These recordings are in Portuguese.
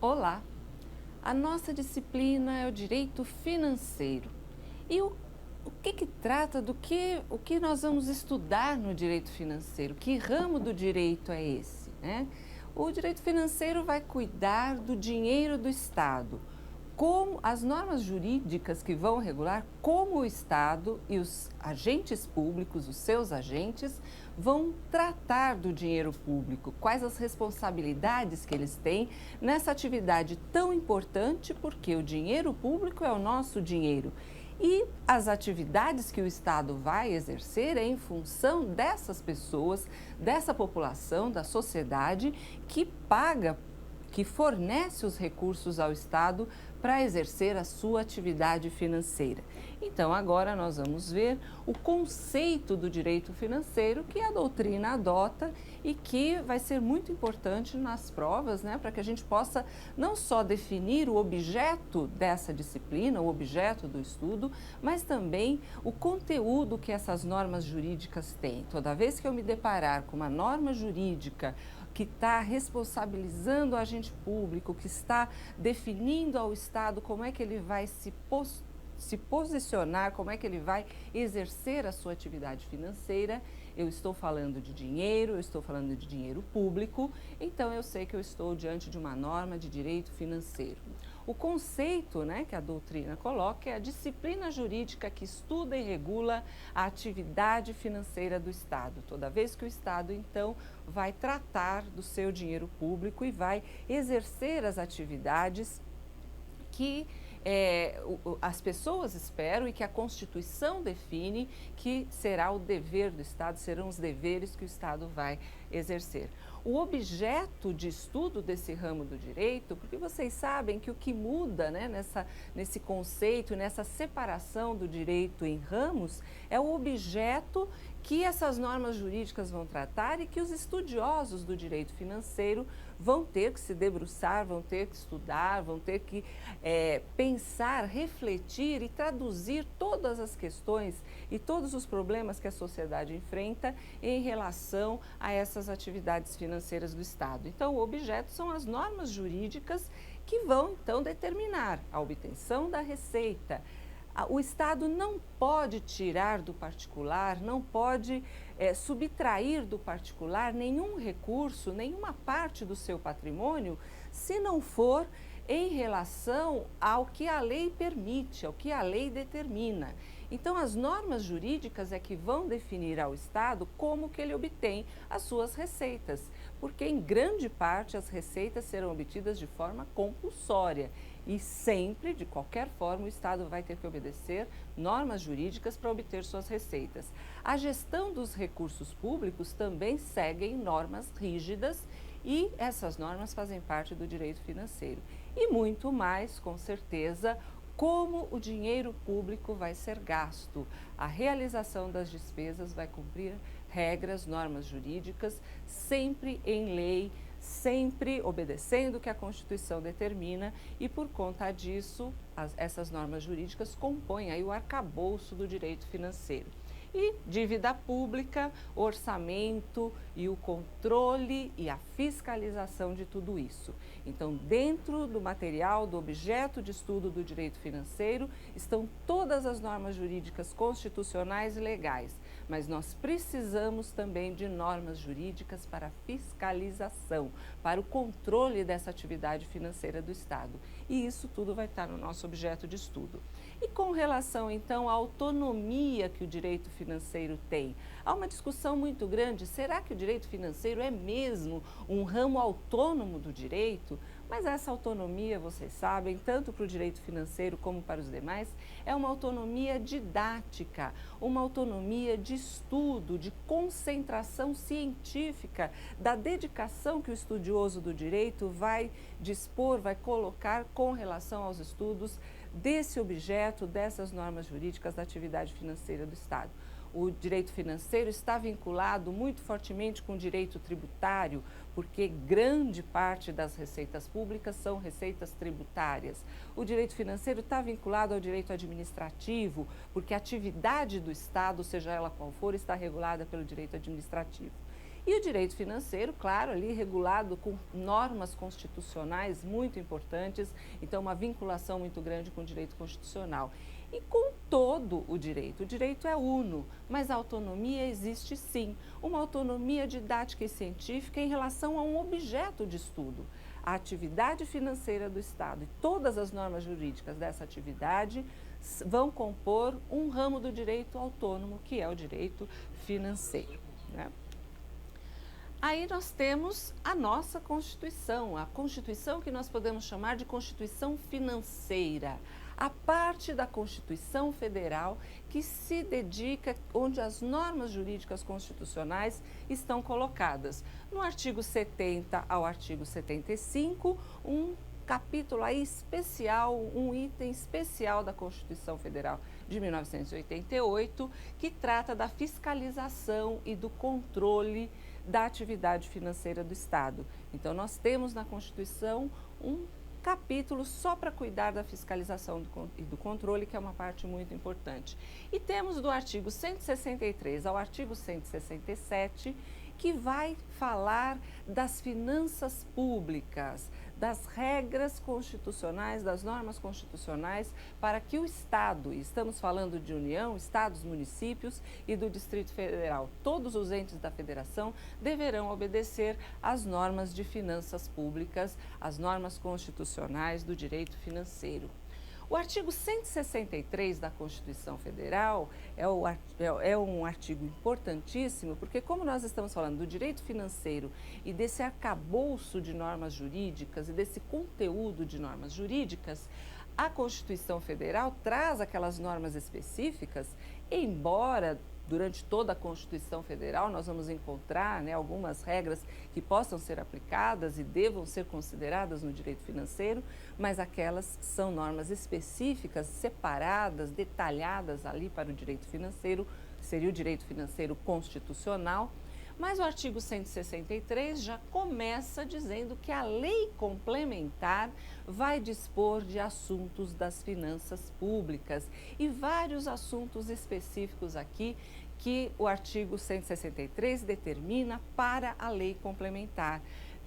Olá! A nossa disciplina é o direito financeiro. E o que trata o que nós vamos estudar no direito financeiro? Que ramo do direito é esse, né? O direito financeiro vai cuidar do dinheiro do Estado, como as normas jurídicas que vão regular como o Estado e os agentes públicos, os seus agentes, vão tratar do dinheiro público, quais as responsabilidades que eles têm nessa atividade tão importante, porque o dinheiro público é o nosso dinheiro. E as atividades que o Estado vai exercer é em função dessas pessoas, dessa população, da sociedade que paga, que fornece os recursos ao Estado para exercer a sua atividade financeira. Então, agora nós vamos ver o conceito do direito financeiro que a doutrina adota e que vai ser muito importante nas provas, né, para que a gente possa não só definir o objeto dessa disciplina, o objeto do estudo, mas também o conteúdo que essas normas jurídicas têm. Toda vez que eu me deparar com uma norma jurídica que está responsabilizando o agente público, que está definindo ao Estado como é que ele vai se posicionar, como é que ele vai exercer a sua atividade financeira. Eu estou falando de dinheiro, eu estou falando de dinheiro público, então eu sei que eu estou diante de uma norma de direito financeiro. O conceito, né, que a doutrina coloca é a disciplina jurídica que estuda e regula a atividade financeira do Estado. Toda vez que o Estado, então, vai tratar do seu dinheiro público e vai exercer as atividades que as pessoas esperam e que a Constituição define que será o dever do Estado, serão os deveres que o Estado vai exercer. O objeto de estudo desse ramo do direito, porque vocês sabem que o que muda, né, nesse conceito, nessa separação do direito em ramos, é o objeto que essas normas jurídicas vão tratar e que os estudiosos do direito financeiro vão ter que se debruçar, vão ter que estudar, vão ter que pensar, refletir e traduzir todas as questões e todos os problemas que a sociedade enfrenta em relação a essas atividades financeiras do Estado. Então, o objeto são as normas jurídicas que vão, então, determinar a obtenção da receita. O Estado não pode tirar do particular, não pode subtrair do particular nenhum recurso, nenhuma parte do seu patrimônio, se não for em relação ao que a lei permite, ao que a lei determina. Então, as normas jurídicas é que vão definir ao Estado como que ele obtém as suas receitas, porque em grande parte as receitas serão obtidas de forma compulsória e sempre, de qualquer forma, o Estado vai ter que obedecer normas jurídicas para obter suas receitas. A gestão dos recursos públicos também segue normas rígidas e essas normas fazem parte do direito financeiro. E muito mais, com certeza, como o dinheiro público vai ser gasto. A realização das despesas vai cumprir regras, normas jurídicas, sempre em lei, sempre obedecendo o que a Constituição determina e, por conta disso, essas normas jurídicas compõem aí o arcabouço do direito financeiro. E dívida pública, orçamento e o controle e a fiscalização de tudo isso. Então, dentro do material, do objeto de estudo do direito financeiro, estão todas as normas jurídicas constitucionais e legais, mas nós precisamos também de normas jurídicas para fiscalização, para o controle dessa atividade financeira do Estado. E isso tudo vai estar no nosso objeto de estudo. E com relação, então, à autonomia que o direito financeiro tem, há uma discussão muito grande, será que o direito financeiro é mesmo um ramo autônomo do direito? Mas essa autonomia, vocês sabem, tanto para o direito financeiro como para os demais, é uma autonomia didática, uma autonomia de estudo, de concentração científica, da dedicação que o estudioso do direito vai dispor, vai colocar com relação aos estudos desse objeto, dessas normas jurídicas da atividade financeira do Estado. O direito financeiro está vinculado muito fortemente com o direito tributário, porque grande parte das receitas públicas são receitas tributárias. O direito financeiro está vinculado ao direito administrativo, porque a atividade do Estado, seja ela qual for, está regulada pelo direito administrativo. E o direito financeiro, claro, ali regulado com normas constitucionais muito importantes, então uma vinculação muito grande com o direito constitucional. E com todo o direito é uno, mas a autonomia existe sim, uma autonomia didática e científica em relação a um objeto de estudo. A atividade financeira do Estado e todas as normas jurídicas dessa atividade vão compor um ramo do direito autônomo, que é o direito financeiro, né? Aí nós temos a nossa Constituição, a Constituição que nós podemos chamar de Constituição financeira, a parte da Constituição Federal que se dedica, onde as normas jurídicas constitucionais estão colocadas. No artigo 70 ao artigo 75, um capítulo aí especial, um item especial da Constituição Federal de 1988, que trata da fiscalização e do controle da atividade financeira do Estado. Então, nós temos na Constituição um capítulo só para cuidar da fiscalização e do controle, que é uma parte muito importante. E temos do artigo 163 ao artigo 167, que vai falar das finanças públicas, das regras constitucionais, das normas constitucionais, para que o Estado, e estamos falando de União, Estados, municípios e do Distrito Federal, todos os entes da Federação deverão obedecer às normas de finanças públicas, às normas constitucionais do direito financeiro. O artigo 163 da Constituição Federal é um artigo importantíssimo, porque como nós estamos falando do direito financeiro e desse arcabouço de normas jurídicas e desse conteúdo de normas jurídicas, a Constituição Federal traz aquelas normas específicas, embora durante toda a Constituição Federal nós vamos encontrar, né, algumas regras que possam ser aplicadas e devam ser consideradas no direito financeiro, mas aquelas são normas específicas, separadas, detalhadas ali para o direito financeiro, seria o direito financeiro constitucional. Mas o artigo 163 já começa dizendo que a lei complementar vai dispor de assuntos das finanças públicas e vários assuntos específicos aqui que o artigo 163 determina para a lei complementar.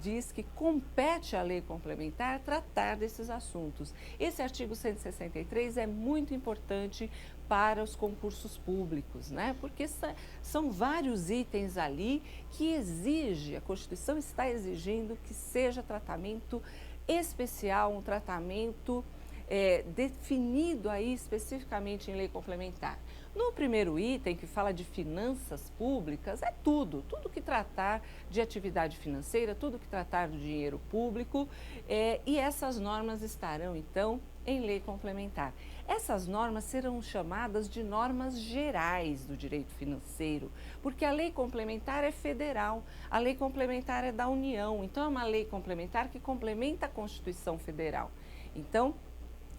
Diz que compete à lei complementar tratar desses assuntos. Esse artigo 163 é muito importante para os concursos públicos, né? Porque são vários itens ali que a Constituição está exigindo que seja tratamento especial, um tratamento definido aí especificamente em lei complementar. No primeiro item, que fala de finanças públicas, é tudo que tratar de atividade financeira, tudo que tratar do dinheiro público, e essas normas estarão, então, em lei complementar. Essas normas serão chamadas de normas gerais do direito financeiro, porque a lei complementar é federal, a lei complementar é da União, então é uma lei complementar que complementa a Constituição Federal. Então,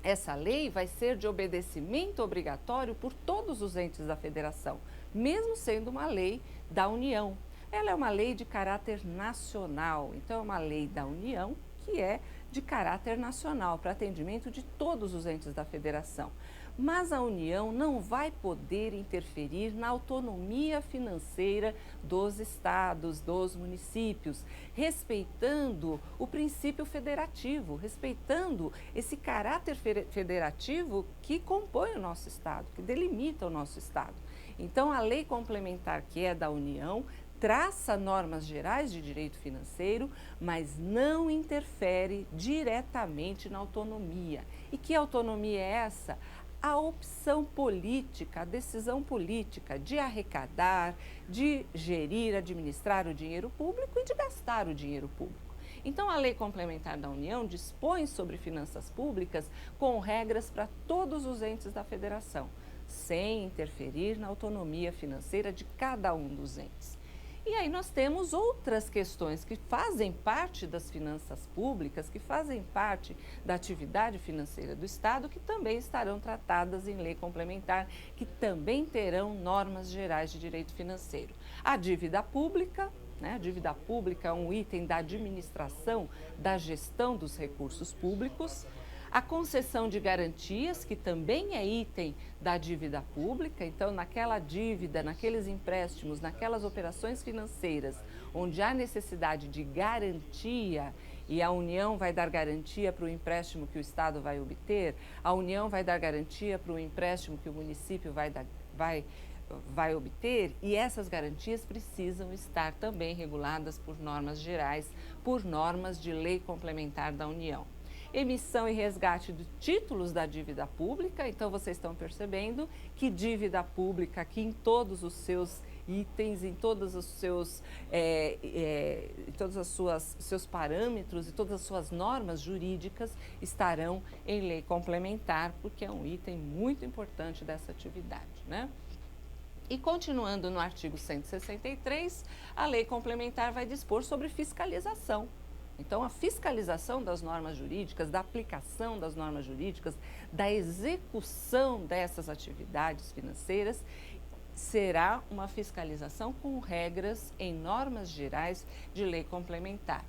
essa lei vai ser de obedecimento obrigatório por todos os entes da federação, mesmo sendo uma lei da União. Ela é uma lei de caráter nacional, então é uma lei da União que é de caráter nacional, para atendimento de todos os entes da federação. Mas a União não vai poder interferir na autonomia financeira dos estados, dos municípios, respeitando o princípio federativo, respeitando esse caráter federativo que compõe o nosso estado, que delimita o nosso estado. Então, a lei complementar, que é da União, traça normas gerais de direito financeiro, mas não interfere diretamente na autonomia. E que autonomia é essa? A opção política, a decisão política de arrecadar, de gerir, administrar o dinheiro público e de gastar o dinheiro público. Então, a Lei Complementar da União dispõe sobre finanças públicas com regras para todos os entes da federação, sem interferir na autonomia financeira de cada um dos entes. E aí nós temos outras questões que fazem parte das finanças públicas, que fazem parte da atividade financeira do Estado, que também estarão tratadas em lei complementar, que também terão normas gerais de direito financeiro. A dívida pública, né? A dívida pública é um item da administração, da gestão dos recursos públicos. A concessão de garantias, que também é item da dívida pública, então naquela dívida, naqueles empréstimos, naquelas operações financeiras onde há necessidade de garantia, e a União vai dar garantia para o empréstimo que o Estado vai obter, a União vai dar garantia para o empréstimo que o município vai obter, e essas garantias precisam estar também reguladas por normas gerais, por normas de lei complementar da União. Emissão e resgate de títulos da dívida pública, então vocês estão percebendo que dívida pública aqui em todos os seus itens, em todos os seus, seus parâmetros e todas as suas normas jurídicas estarão em lei complementar, porque é um item muito importante dessa atividade, né? E continuando no artigo 163, a lei complementar vai dispor sobre fiscalização. Então, a fiscalização das normas jurídicas, da aplicação das normas jurídicas, da execução dessas atividades financeiras, será uma fiscalização com regras em normas gerais de lei complementar.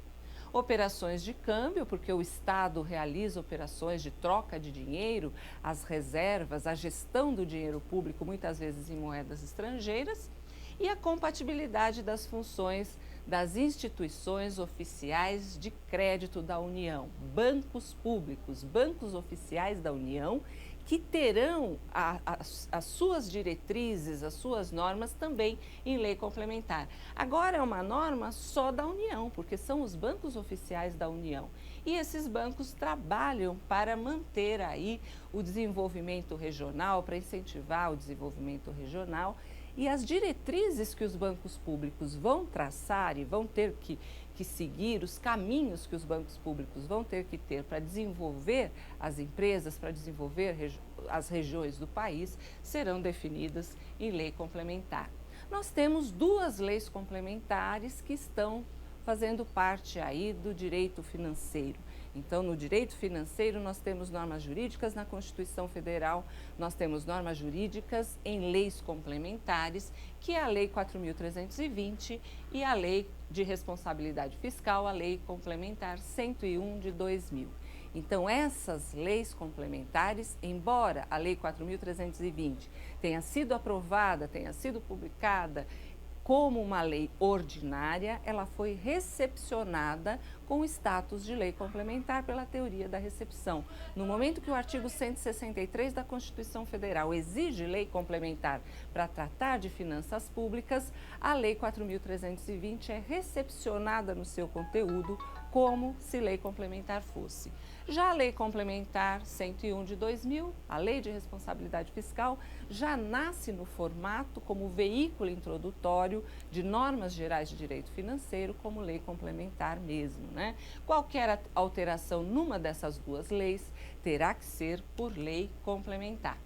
Operações de câmbio, porque o Estado realiza operações de troca de dinheiro, as reservas, a gestão do dinheiro público, muitas vezes em moedas estrangeiras, e a compatibilidade das funções das instituições oficiais de crédito da União, bancos públicos, bancos oficiais da União, que terão as suas diretrizes, as suas normas também em lei complementar. Agora é uma norma só da União, porque são os bancos oficiais da União. E esses bancos trabalham para manter aí o desenvolvimento regional, para incentivar o desenvolvimento regional. E as diretrizes que os bancos públicos vão traçar e vão ter que seguir, os caminhos que os bancos públicos vão ter que ter para desenvolver as empresas, para desenvolver as regiões do país, serão definidas em lei complementar. Nós temos duas leis complementares que estão fazendo parte aí do direito financeiro. Então, no direito financeiro, nós temos normas jurídicas na Constituição Federal, nós temos normas jurídicas em leis complementares, que é a Lei 4.320 e a Lei de Responsabilidade Fiscal, a Lei Complementar 101 de 2000. Então, essas leis complementares, embora a Lei 4.320 tenha sido aprovada, tenha sido publicada como uma lei ordinária, ela foi recepcionada com o status de lei complementar pela teoria da recepção. No momento que o artigo 163 da Constituição Federal exige lei complementar para tratar de finanças públicas, a Lei 4.320 é recepcionada no seu conteúdo como se lei complementar fosse. Já a Lei Complementar 101 de 2000, a Lei de Responsabilidade Fiscal, já nasce no formato como veículo introdutório de normas gerais de direito financeiro, como lei complementar mesmo, né? Qualquer alteração numa dessas duas leis terá que ser por lei complementar.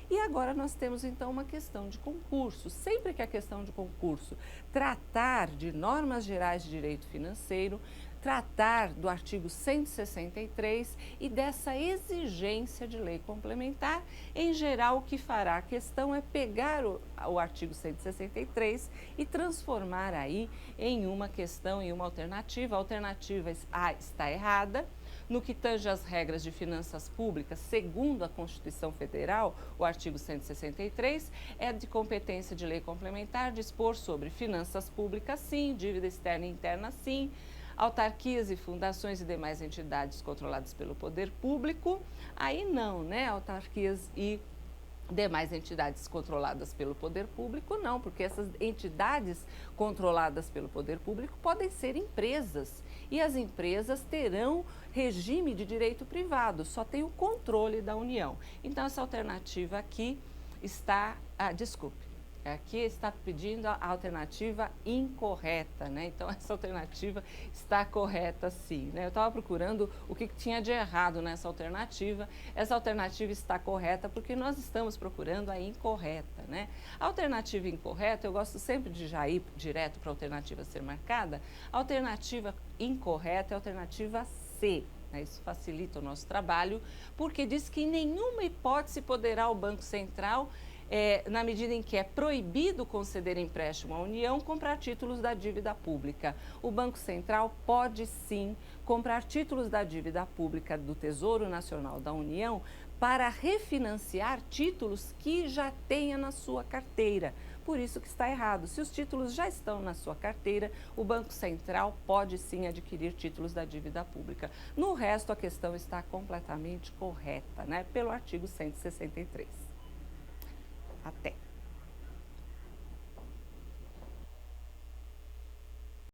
E agora nós temos então uma questão de concurso. Sempre que a questão de concurso tratar de normas gerais de direito financeiro, tratar do artigo 163 e dessa exigência de lei complementar, em geral o que fará a questão é pegar o artigo 163 e transformar aí em uma questão, em uma alternativa. A alternativa A está errada. No que tange às regras de finanças públicas, segundo a Constituição Federal, o artigo 163, é de competência de lei complementar dispor sobre finanças públicas, sim, dívida externa e interna, sim, autarquias e fundações e demais entidades controladas pelo poder público, aí não, né? Autarquias e demais entidades controladas pelo poder público, não, porque essas entidades controladas pelo poder público podem ser empresas e as empresas terão regime de direito privado, só tem o controle da União. Então, essa alternativa aqui está, aqui está pedindo a alternativa incorreta, né? Então, essa alternativa está correta sim, né? Eu estava procurando o que tinha de errado nessa alternativa. Essa alternativa está correta porque nós estamos procurando a incorreta, né? A alternativa incorreta, eu gosto sempre de já ir direto para a alternativa a ser marcada. A alternativa incorreta é a alternativa C. Isso facilita o nosso trabalho, porque diz que em nenhuma hipótese poderá o Banco Central, na medida em que é proibido conceder empréstimo à União, comprar títulos da dívida pública. O Banco Central pode sim comprar títulos da dívida pública do Tesouro Nacional da União para refinanciar títulos que já tenha na sua carteira. por isso que está errado. Se os títulos já estão na sua carteira, o Banco Central pode sim adquirir títulos da dívida pública. No resto, a questão está completamente correta, né? Pelo artigo 163.